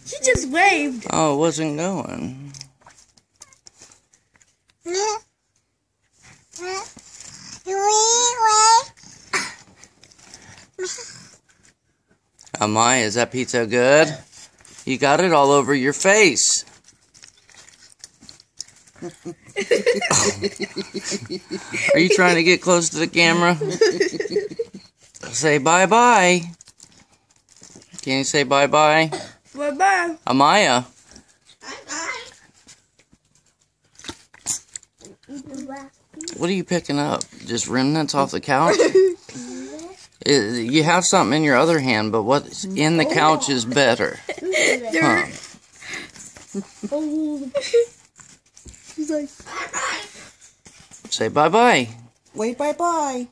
She just waved. Oh, it wasn't going. Amaya, is that pizza good? You got it all over your face. Are you trying to get close to the camera? Say bye-bye. Can you say bye-bye? Bye-bye. Amaya. What are you picking up? Just remnants off the couch? You have something in your other hand, but what's in the couch is better. Huh. She's like, Say bye-bye. Wait, bye-bye.